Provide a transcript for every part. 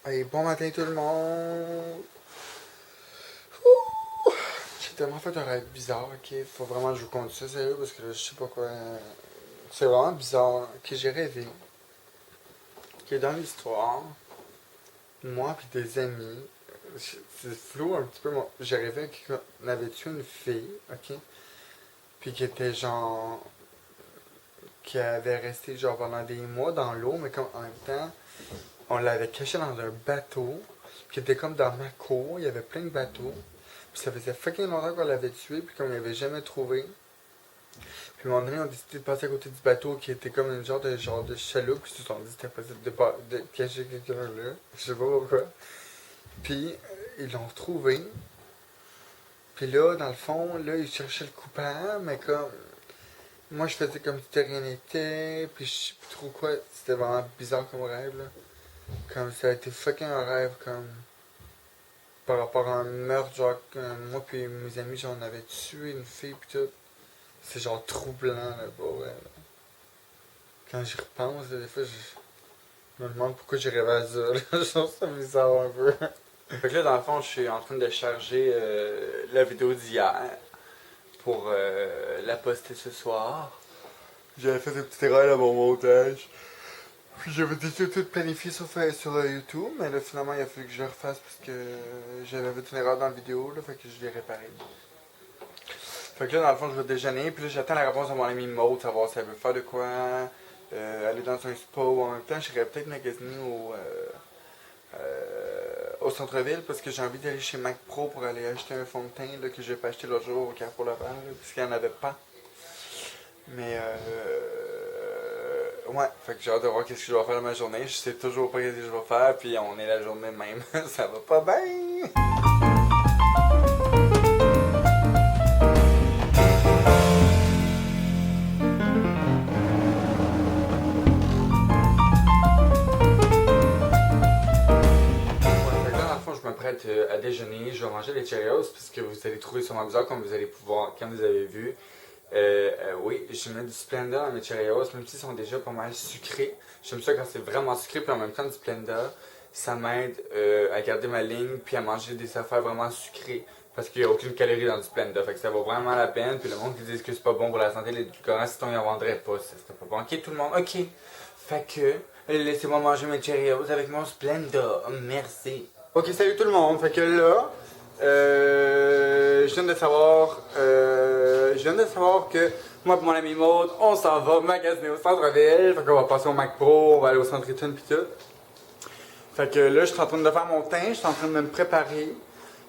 Hey, bon matin tout le monde! Ouh! J'ai tellement fait un rêve bizarre, ok? Faut vraiment que je vous conte ça, sérieux, parce que là, je sais pas quoi. C'est vraiment bizarre, que j'ai rêvé. Que dans l'histoire, moi et des amis, c'est flou un petit peu, moi, j'ai rêvé qu'on avait tué une fille, ok? Puis qui était genre. Qui avait resté genre pendant des mois dans l'eau, mais comme en même temps, on l'avait cachée dans un bateau, qui était comme dans ma cour, il y avait plein de bateaux. Puis ça faisait fucking longtemps qu'on l'avait tué, puis qu'on l'avait jamais trouvé. Puis à un moment donné, on a décidé de passer à côté du bateau qui était comme une genre de chaloupe, puis ils se sont dit que c'était possible de cacher quelqu'un là. Je sais pas pourquoi. Puis ils l'ont retrouvé. Puis là, dans le fond, là, ils cherchaient le coupable, mais comme. Moi, je faisais comme si de rien n'était, puis je sais plus trop quoi. C'était vraiment bizarre comme rêve, là. Comme ça a été fucking un rêve, comme. Par rapport à un meurtre, genre, que moi puis mes amis, genre, on avait tué une fille, puis tout. C'est genre troublant, là, pour vrai, là. Quand j'y repense, là, des fois, je me demande pourquoi j'ai rêvé à ça, là. Je trouve ça bizarre un peu. Fait que là, dans le fond, je suis en train de charger la vidéo d'hier pour la poster ce soir. J'avais fait des petites erreurs à mon montage. Puis j'avais décidé de tout planifier sur YouTube, mais là, finalement, il a fallu que je le refasse parce que j'avais fait une erreur dans la vidéo, là, fait que je l'ai réparé. Fait que là, dans le fond, je vais déjeuner, puis là, j'attends la réponse de mon ami Maud, savoir si elle veut faire de quoi, aller dans un spa, ou en même temps, j'irais peut-être magasiner au centre-ville, parce que j'ai envie d'aller chez Mac Pro pour aller acheter un fond de teint là, que j'ai pas acheté l'autre jour au Carrefour Laval, puisqu'il n'y en avait pas. Mais ouais, fait que j'ai hâte de voir qu'est-ce que je vais faire de ma journée. Je sais toujours pas qu'est-ce que je vais faire, puis on est la journée même. Ça va pas bien! Fait que là, dans le fond, je m'apprête à déjeuner. Je vais manger des Cheerios, puisque vous allez trouver sûrement bizarre, comme vous allez pouvoir, quand vous avez vu. Oui, je mets du Splenda dans mes Cheerios, même s'ils sont déjà pas mal sucrés. J'aime ça quand c'est vraiment sucré, puis en même temps du Splenda, ça m'aide à garder ma ligne, puis à manger des affaires vraiment sucrées. Parce qu'il n'y a aucune calorie dans du Splenda, fait que ça vaut vraiment la peine. Puis le monde qui dit que c'est pas bon pour la santé, les édulcorants, sinon ils en vendraient pas, ça serait pas bon. Ok, tout le monde, ok. Fait que, laissez-moi manger mes Cheerios avec mon Splenda, merci. Ok, salut tout le monde, fait que là, je viens de savoir que moi et mon ami Maud, on s'en va magasiner au centre-ville. Fait qu'on va passer au Mac Pro, on va aller au centre Eaton pis tout. Fait que là, je suis en train de faire mon teint, je suis en train de me préparer.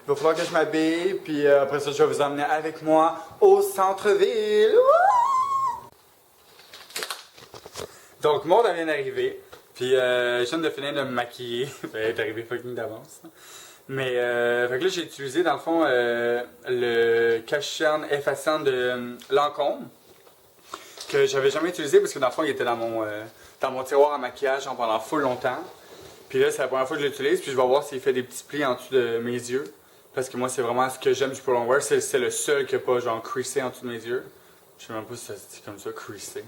Il va falloir que je m'habille, puis après ça, je vais vous emmener avec moi au centre-ville. Donc, Maud, elle vient d'arriver. Puis, je viens de finir de me maquiller. Elle est arrivée fucking d'avance. Mais, fait que là, j'ai utilisé, dans le fond, le cache-cerne effaçant de Lancôme. Que j'avais jamais utilisé parce que, dans le fond, il était dans mon tiroir à maquillage pendant full longtemps. Puis là, c'est la première fois que je l'utilise. Puis, je vais voir s'il fait des petits plis en dessous de mes yeux. Parce que moi, c'est vraiment ce que j'aime du Pro Longwear. C'est le seul qui n'a pas, genre, creasé en dessous de mes yeux. Je sais même pas si ça se dit comme ça, creasé.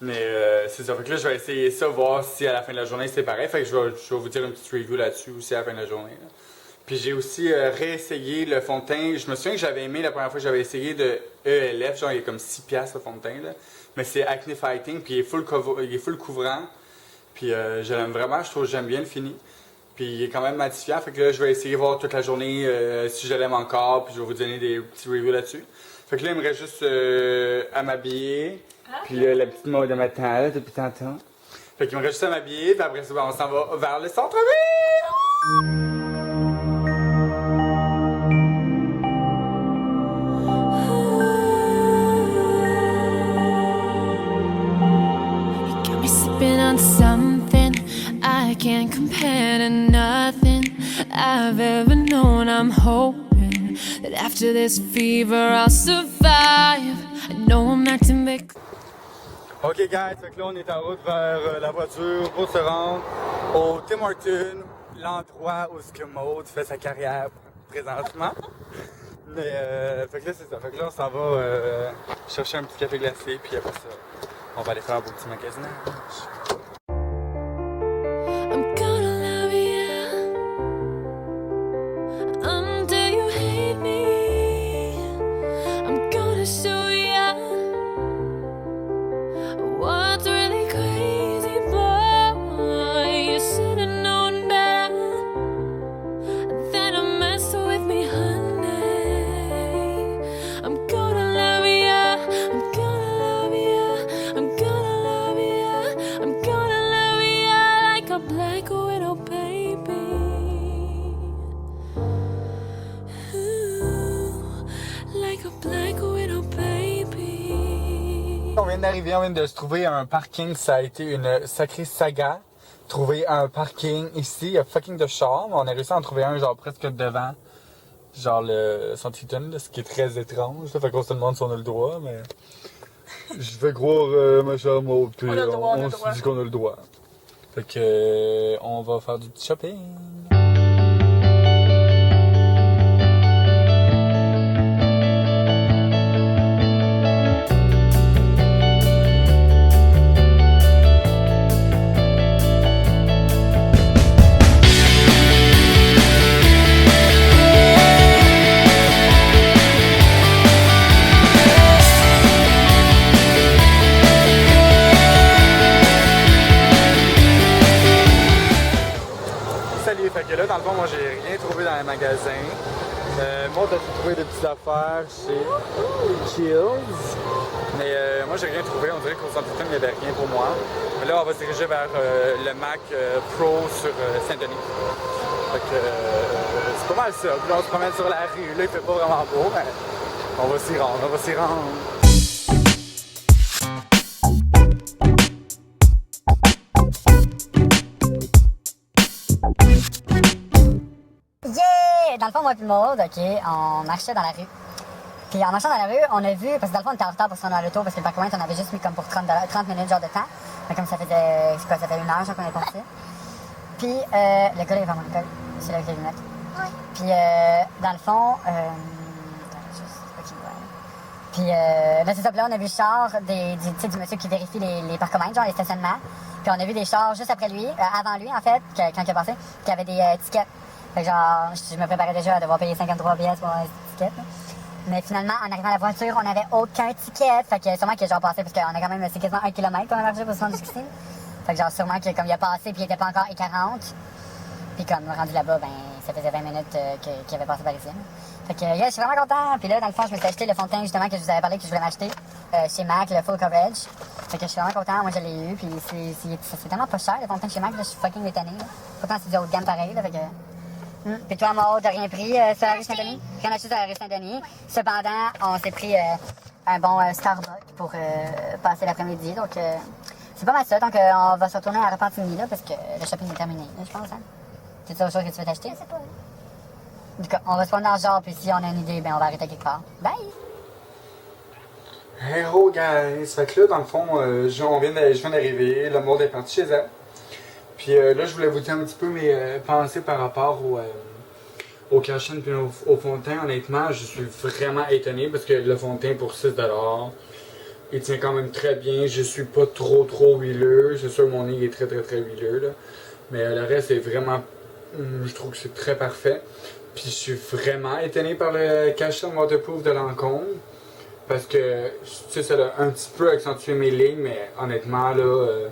Mais c'est ça. Fait que là, je vais essayer ça, voir si à la fin de la journée c'est pareil. Fait que je vais vous dire une petite review là-dessus aussi à la fin de la journée. Là. Puis j'ai aussi réessayé le fond de teint. Je me souviens que j'avais aimé la première fois que j'avais essayé de ELF. Genre, il est comme 6$ le fond de teint. Là. Mais c'est Acne Fighting. Puis il est full couvrant. Puis je l'aime vraiment. Je trouve que j'aime bien le fini. Puis il est quand même matifiant. Fait que là, je vais essayer de voir toute la journée si je l'aime encore. Puis je vais vous donner des petits reviews là-dessus. Fait que là, il me reste juste à m'habiller. Puis là, la petite mode de m'attend là depuis tantôt. Fait qu'il me reste juste à m'habiller. Puis après ça, on s'en va vers le centre-ville. Got me sipping on something I can't compare to nothing I've ever known. I'm hoping that after this fever I'll survive. I know I'm acting big. Ok guys, fait que là on est en route vers la voiture pour se rendre au Tim Hortons, l'endroit où ce que Maud fait sa carrière présentement. Mais fait que là c'est ça, fait que là on s'en va chercher un petit café glacé puis après ça on va aller faire un beau petit magasinage. I'm gonna love you d'arriver, on vient de se trouver un parking. Ça a été une sacrée saga. Trouver un parking ici, il y a fucking de chars. On a réussi à en trouver un genre presque devant. Genre le Santiton, ce qui est très étrange. Fait qu'on se demande si on a le droit, mais... Je vais croire ma chère Maud, puis on se dit qu'on a le droit. Fait que on va faire du petit shopping. Salut, fait que là, dans le fond, moi, j'ai rien trouvé dans les magasins. Moi, t'as trouvé des petites affaires chez Kills. Mais moi, j'ai rien trouvé. On dirait qu'au centre il n'y avait rien pour moi. Mais là, on va se diriger vers le Mac Pro sur Saint-Denis. Fait que c'est pas mal ça. Puis là, on se promène sur la rue. Là, il fait pas vraiment beau, mais on va s'y rendre. On va s'y rendre. Yeah! Dans le fond, moi et Maud, OK, on marchait dans la rue. Puis en marchant dans la rue, on a vu, parce que dans le fond, on était en retard pour se rendre dans l'auto, parce que le parcours, on avait juste mis comme pour 30 minutes genre de temps. Mais comme ça faisait, c'est quoi, ça fait 1 heure, genre qu'on est parti. Puis le gars, là, il est vraiment l'école. C'est là avec les lunettes. Ouais. Puis dans le fond, puis là, c'est ça. Puis là, on a vu le char du monsieur qui vérifie les parcomètres, genre les stationnements. Puis on a vu des chars juste après lui, avant lui, en fait, quand il a passé, qui avaient des tickets. Fait que genre, je me préparais déjà à devoir payer 53 pièces pour un ticket. Mais finalement, en arrivant à la voiture, on n'avait aucun ticket. Fait que sûrement qu'il a genre passé, parce qu'on a quand même, c'est quasiment 1 kilomètre qu'on a marché pour se rendre jusqu'ici. Fait que genre, sûrement que comme il a passé, puis il était pas encore E40. Puis comme rendu là-bas, ben, ça faisait 20 minutes qu'il avait passé par ici. Fait que yeah, je suis vraiment content. Puis là, dans le fond, je me suis acheté le fond de teint justement que je vous avais parlé que je voulais m'acheter chez MAC, le full coverage. Fait que je suis vraiment content. Moi, je l'ai eu. Puis c'est tellement pas cher le fond de teint chez MAC. Là, je suis fucking étonné. Pourtant, c'est du haut de gamme pareil. Là, fait que... Puis toi, Maud, t'as rien pris sur la rue Saint-Denis? Rien acheté sur la rue Saint-Denis. Cependant, on s'est pris un bon Starbucks pour passer l'après-midi. Donc, c'est pas mal ça. Donc, on va se retourner à Repentigny, là, parce que le shopping est terminé, là, je pense. Hein? C'est autre chose que tu veux t'acheter? Je sais pas. En tout cas, on va se prendre dans le genre, puis si on a une idée, ben on va arrêter quelque part. Bye! Hello guys! Fait que là, dans le fond, je viens d'arriver, le Maud est parti chez elle. Puis là, je voulais vous dire un petit peu mes pensées par rapport au cash and au fond de teint. Honnêtement, je suis vraiment étonné parce que le fond de teint pour 6$, il tient quand même très bien. Je suis pas trop huileux. C'est sûr, mon nez est très huileux, là. Mais le reste est vraiment, je trouve que c'est très parfait. Puis je suis vraiment étonné par le cash and waterproof de Lancôme. Parce que, tu sais, ça a un petit peu accentué mes lignes, mais honnêtement, là...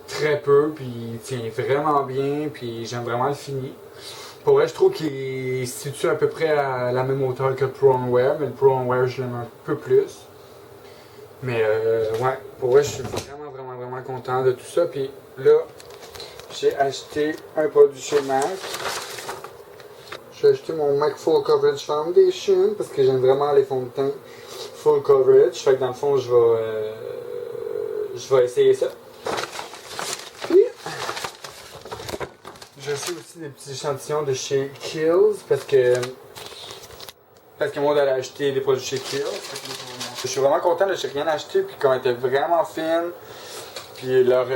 très peu, puis il tient vraiment bien, puis j'aime vraiment le fini. Pour vrai, je trouve qu'il se situe à peu près à la même hauteur que le Pro On Wear, mais le Pro On Wear, je l'aime un peu plus. Mais ouais, pour vrai, je suis vraiment content de tout ça. Puis là, j'ai acheté un produit chez MAC. J'ai acheté mon MAC Full Coverage Foundation, parce que j'aime vraiment les fonds de teint Full Coverage. Fait que dans le fond, je vais essayer ça. J'ai aussi des petits échantillons de chez Kills parce que moi d'aller acheter des produits chez Kills. Je suis vraiment content de j'ai rien acheté puis qu'on était vraiment fine. Puis leur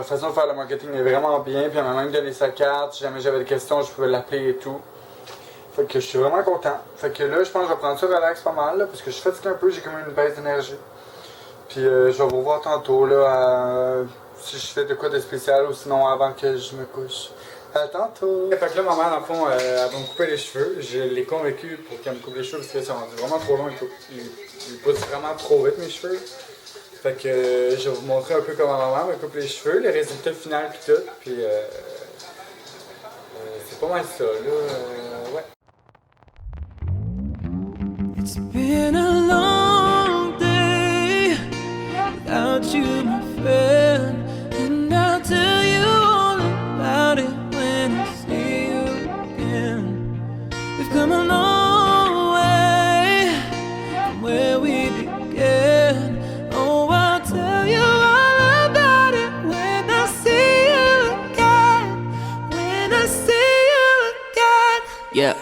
façon de faire le marketing est vraiment bien. Puis elle m'a même donné sa carte. Si jamais j'avais des questions, je pouvais l'appeler et tout. Fait que je suis vraiment content. Fait que là, je pense que je vais prendre ça relax pas mal là, parce que je suis fatigué un peu, j'ai quand même une baisse d'énergie. Puis je vais vous voir tantôt là si je fais de quoi de spécial ou sinon avant que je me couche. À tantôt! Fait que là, ma mère, dans le fond, elle va me couper les cheveux. Je l'ai convaincu pour qu'elle me coupe les cheveux parce que c'est rendu vraiment trop long. Il pousse vraiment trop vite mes cheveux. Fait que je vais vous montrer un peu comment ma mère me coupe les cheveux, les résultats finaux pis tout. Puis c'est pas mal ça, là. Ouais. It's been a long day without you, my friend. And I'll tell you all about it when I see you again. We've come a long way from where we began. Oh, I'll Yeah.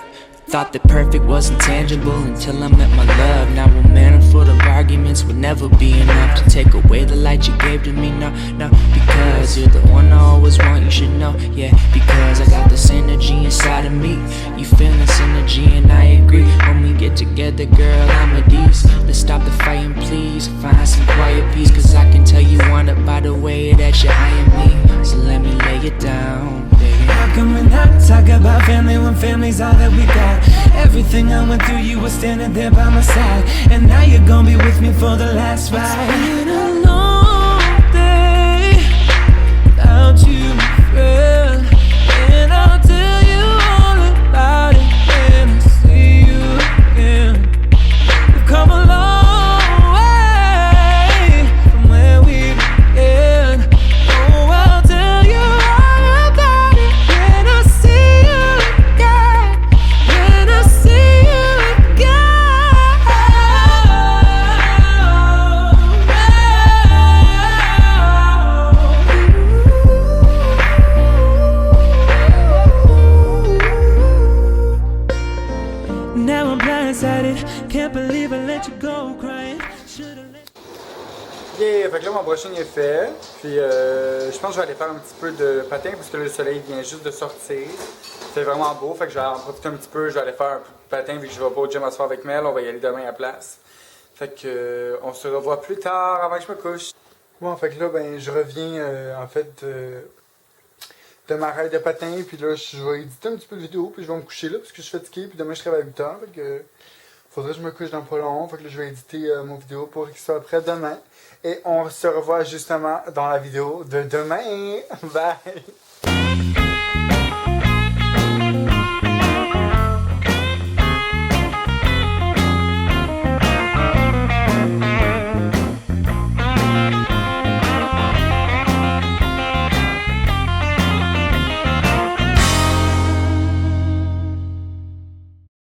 Thought that perfect wasn't tangible until I met my love. Now a man full of arguments would never be enough to take away the light you gave to me. No, no, because you're the one I always want, you should know. Yeah, because I got this energy inside of me. You feel this energy and I agree. When we get together, girl, I'm at ease. Let's stop the fighting, please. Find some quiet peace, cause I can tell you want it by the way that you're eyeing me. So let me lay it down, baby. How come we not talk about family when family's all that we got? Everything I went through, you were standing there by my side, and now you're gonna be with me for the last ride. It's been a long day without you, my friend, and I'll tell you all about it when I see you again. We've come a long way from where we began. Oh, I'll tell you all about it when I see you again. When I see you again. Now I'm blindsided, can't believe I let you go crying. Should've let Yeah, fait que là, mon brushing est fait. Puis, je pense que je vais aller faire un petit peu de patin parce que le soleil vient juste de sortir. C'est vraiment beau, fait que je vais en profiter un petit peu. Je vais aller faire un peu de patin vu que je vais pas au gym à soir avec Mel. On va y aller demain à la place. Fait que, on se revoit plus tard avant que je me couche. Bon, fait que là, ben, je reviens en fait de ma ride de patin. Puis là, je vais éditer un petit peu de vidéo. Puis je vais me coucher là parce que je suis fatigué. Puis demain, je travaille à 8 h. Fait que, faudrait que je me couche dans pas long. Fait que là, je vais éditer mon vidéo pour qu'il soit prêt demain. Et on se revoit justement dans la vidéo de demain. Bye!